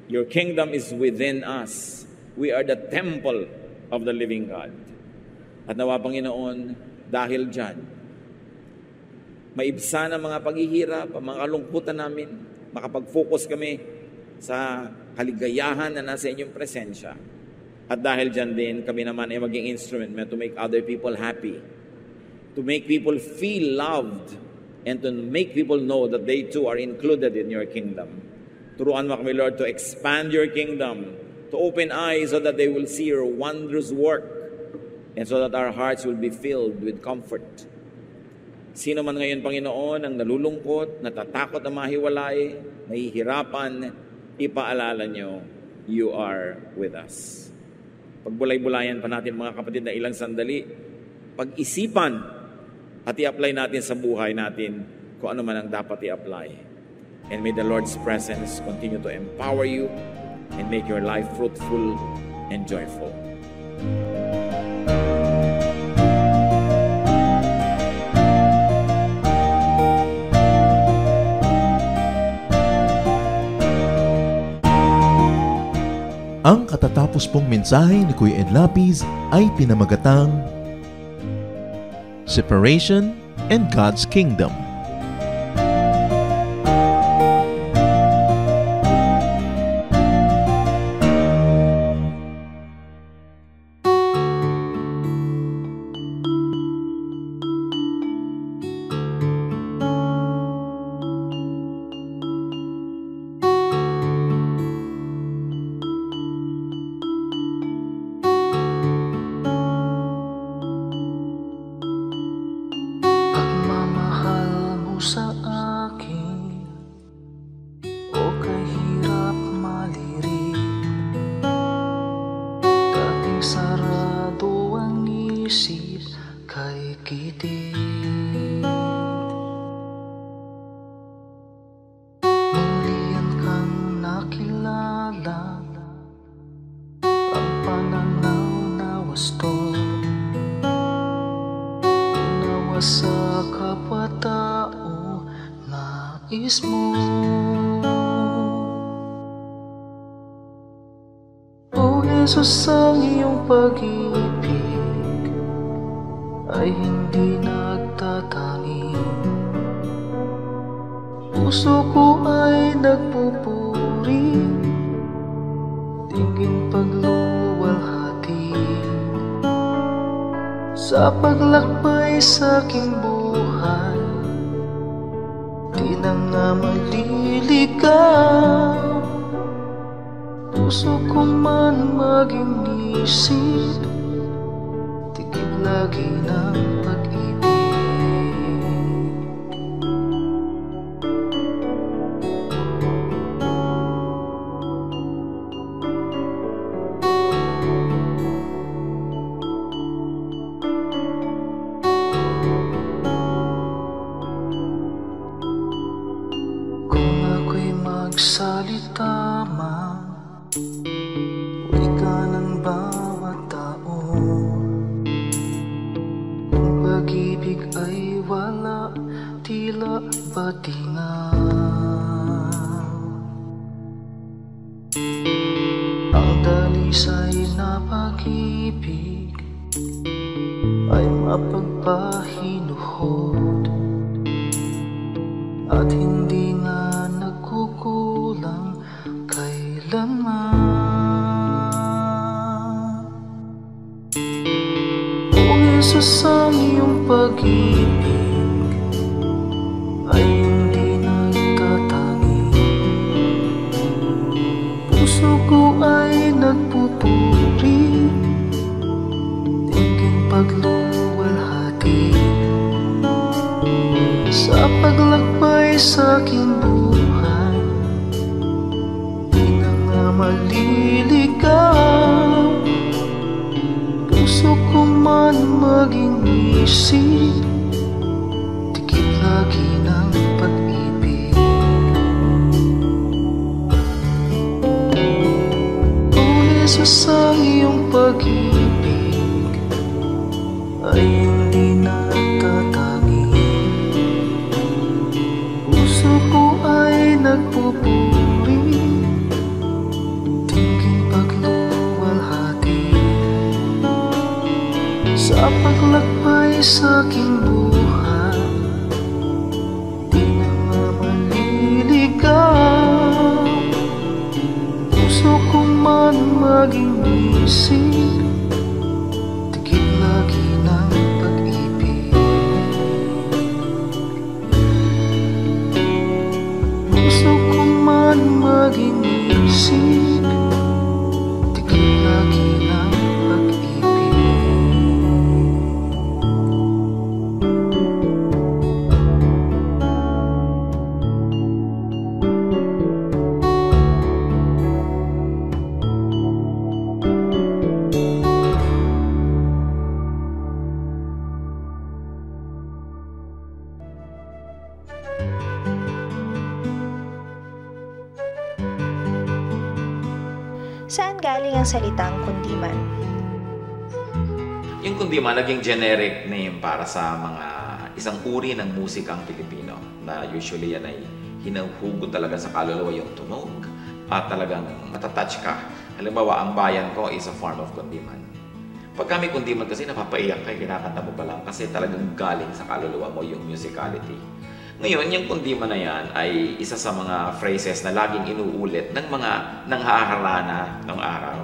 Your kingdom is within us. We are the temple of the living God. At nawa, Panginoon, dahil dyan, maibsan ang mga paghihirap, ang mga kalungkutan namin, makapag-focus kami sa kaligayahan na nasa inyong presensya. At dahil dyan din, kami naman ay maging instrument to make other people happy, to make people feel loved, and to make people know that they too are included in your kingdom. Turuan mo kami, Lord, to expand your kingdom, to open eyes so that they will see your wondrous work, and so that our hearts will be filled with comfort. Sino man ngayon, Panginoon, ang nalulungkot, natatakot na mahiwalay, nahihirapan, ipaalala nyo, you are with us. Pagbulay-bulayan pa natin, mga kapatid, na ilang sandali, pag-isipan at i-apply natin sa buhay natin kung ano man ang dapat i-apply. And may the Lord's presence continue to empower you and make your life fruitful and joyful. Ang katatapos pong mensahe ni Kuya Ed Lapiz ay pinamagatang Separation and God's Kingdom. Sa kapwa-tao nais mo. O Jesus, ang iyong pag-ibig ay hindi nagtatangi. Puso ko ay nagpupuri, tingin pagluwalhati sa paglakbay sa aking buhay. Di na nga maliligaw, puso ko man maging isip, tigil lagi ng pag-ibig. pag-ibig ay wala, tila batingaw. Ang dalisay na pag-ibig ay mapagpahinuhod at hindi nga nagkukulang kailanman. Kung Jesus ang iyong pag-ibig ay hindi nagtatangi, puso ko ay nagpupuri, tingin pagluluwalhati sa paglakbay sa aking buhay. Di na nga maliligaw, puso ko man maging isip, tikit lagi ng pag-ibig. O Jesus, ang iyong pag-ibig ay hindi nagtatangi, puso ko ay nagpupuri, tingin pagluluwalhati sa paglakbay sa aking buhay. Di na nga maliligaw, puso ko man maging isip, tikit lagi ng pag-ibig. Puso ko man maging isip, tikit lagi ng pag-ibig. Saan galing ang salitang kundiman? Yung kundiman naging generic name para sa mga isang uri ng musikang Pilipino na usually yan ay hinuhugot talaga sa kaluluwa yung tunog at talagang matatouch ka. Halimbawa, ang bayan ko is a form of kundiman. Pag kami kundiman kasi napapaiyak ka, kinakanta mo pa lang kasi talagang galing sa kaluluwa mo yung musicality. Ngayon, yung kundiman na yan ay isa sa mga phrases na laging inuulit ng mga nanghaharana ng araw.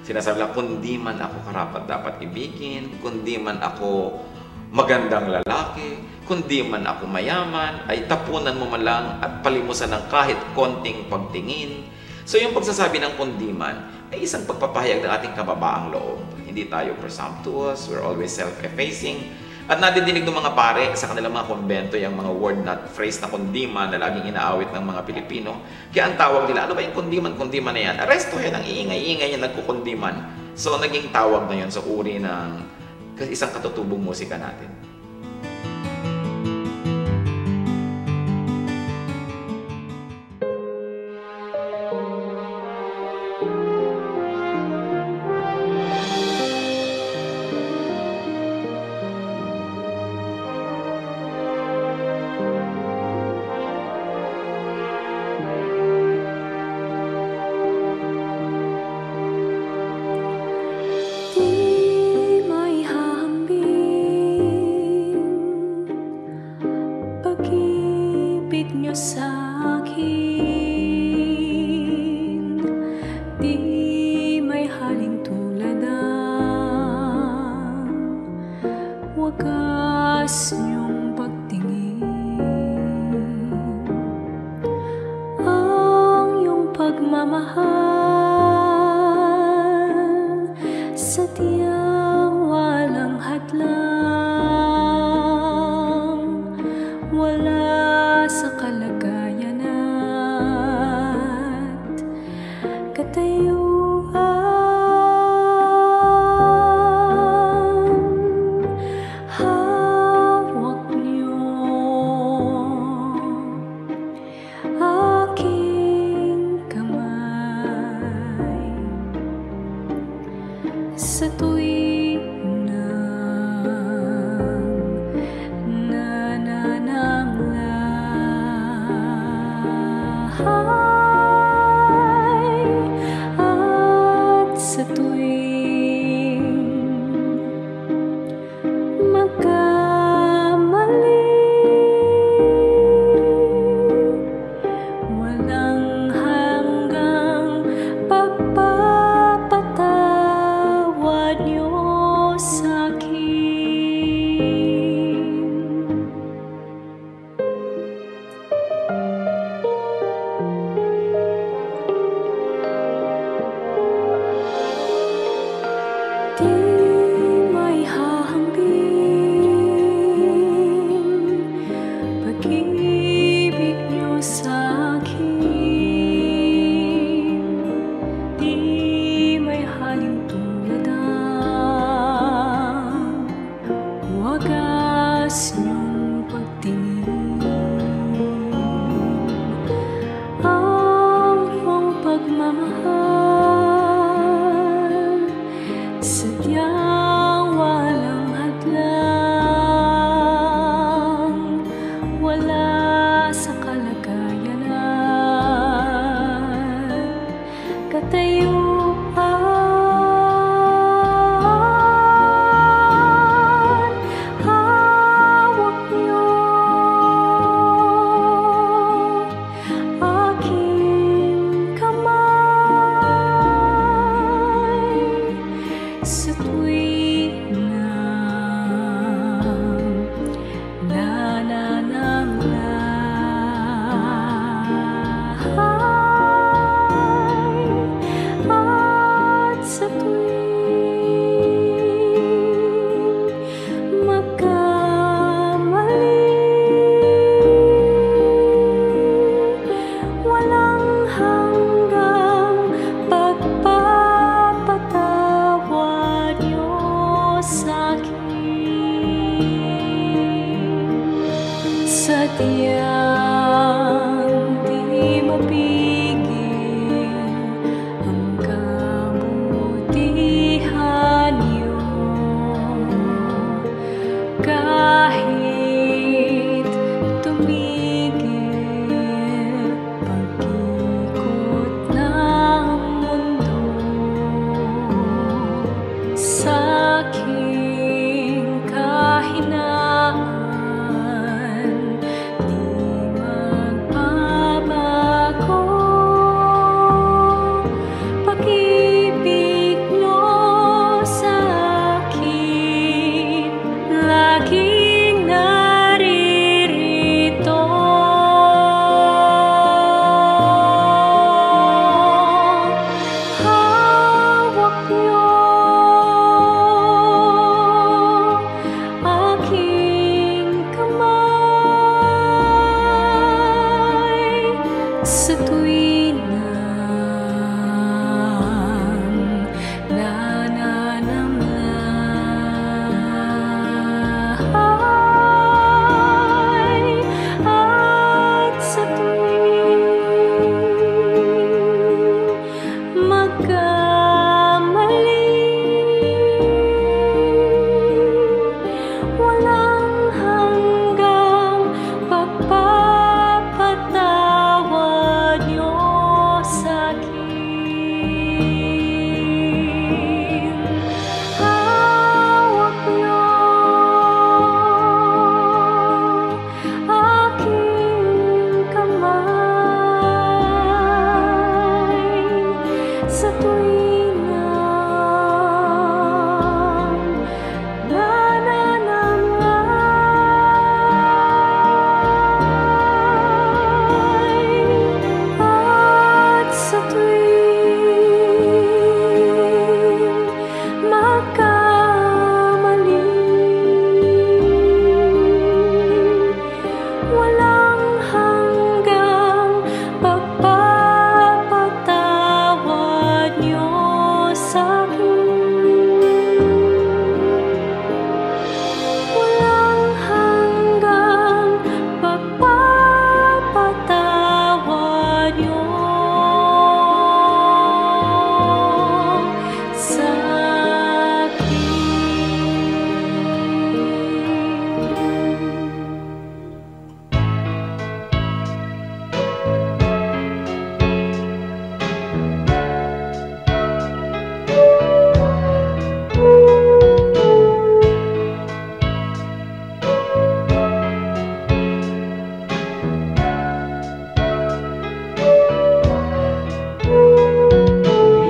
Sinasabi lang, kundi man ako karapat dapat ibigin, kundi man ako magandang lalaki, kundi man ako mayaman, ay tapunan mo man lang at palimusan ng kahit konting pagtingin. So yung pagsasabi ng kundi man ay isang pagpapahayag ng ating kababaang loob. Hindi tayo presumptuous, we're always self-effacing. At nadidinig ng mga pare sa kanilang mga konbento yung mga word na phrase na kundiman na laging inaawit ng mga Pilipino. Kaya ang tawag nila, ano ba yung kundiman na yan? Arestohin ang iingay-ingay yung nagkukundiman. So naging tawag na yun sa uri ng isang katutubong musika natin. Wagas niyong pagtingin, ang iyong pagmamahal, sadyang walang hadlang, wala sa kalagayan at katayuan. Aking kamay wagas niyong pagtingin, ang iyong pagmamahal, sadyang walang hadlang, wala sa kalagayanan, katayuan. Sa tuwing nananamlay, at sa tuwing magkamali, walang hanggang pagpapatawad niyo sa'kin. Sadyang di mapigil ang kabutihan niyo, kahit tumigil pag-ikot ng mundo. Sa'king kahinaan di magbabago, pag-ibig niyo sa'kin laging naririto. Hawak niyo aking kamay sa tuwing nananamlay, at sa tuwing magkamali, walang hanggang pagpapatawad niyo sa'kin. Hawak niyo aking kamay sa tuwing nananamlay, at sa tuwing magkamali, walang hanggang pagpapatawad niyo sa'kin. Walang hanggang pagpapatawad niyo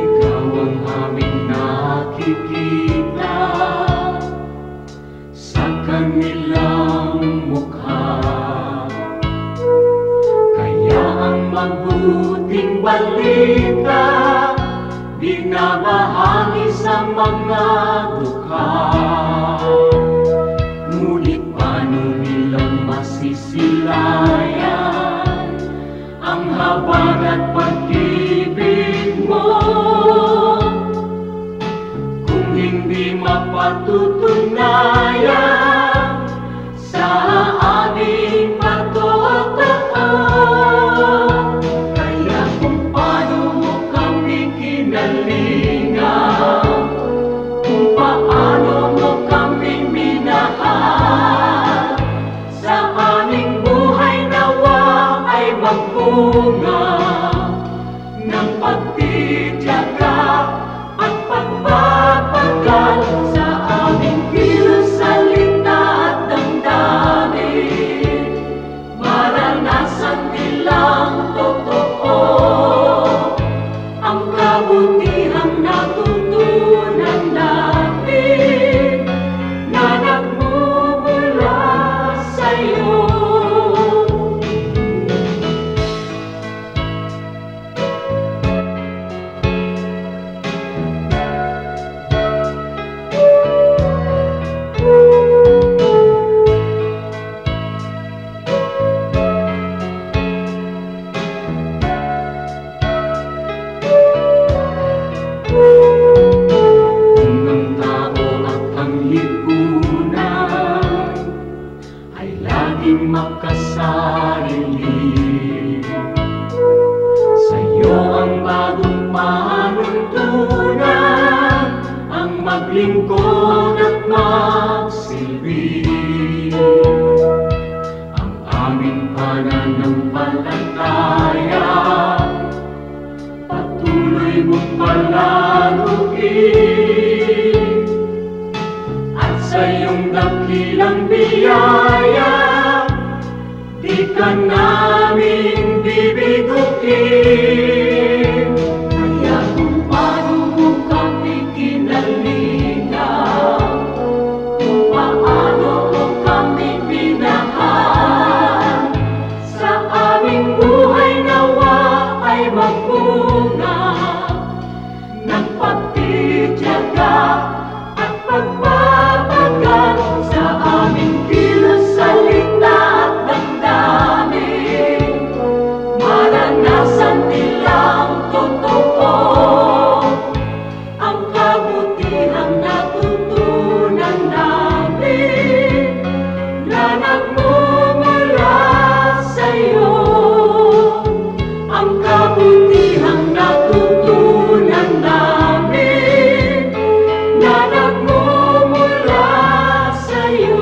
Ikaw ang aming nakikita sa kanilang mukha, kaya ang mabuting balita binabahagi sa mga dukha. Ngunit paano nilang masisilayan ang habag at pag-ibig mo kung hindi mapatutunayan sa magmunga ng pagtitiyaga at pagpapagal sa aming kilos, salita at damdamin. Maranasan nilang totoo ang kabutihang natutunan natin na nagmumula sa'yo. Kung ang tao at ang lipunan ay laging makasarili, sa'yo ang bagong panuntunan, ang maglingkod at magsilbi. Ang aming pananampalataya patuloy mong palaruin, at sa iyong dakilang biyaya di ka namin bibiguin. Kaya kung paano mo kami kinalingan, kung paano mo kami minahal, sa aming buhay nawa ay magmunga ng pagtitiyaga at pagpapagal sa aming kilos, salita at damdamin. Maranasan nilang totoo ang kabutihang natutunan namin na nagmumula sa'yo. Ang kabutihang natutunan namin na nagmumula sa'yo.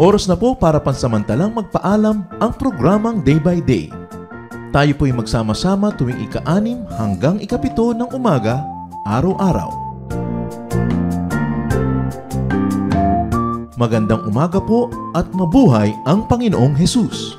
Oras na po para pansamantalang magpaalam ang programang Day by Day. Tayo po'y magsama-sama tuwing ika-6 hanggang ika-7 ng umaga, araw-araw. Magandang umaga po at mabuhay ang Panginoong Hesus!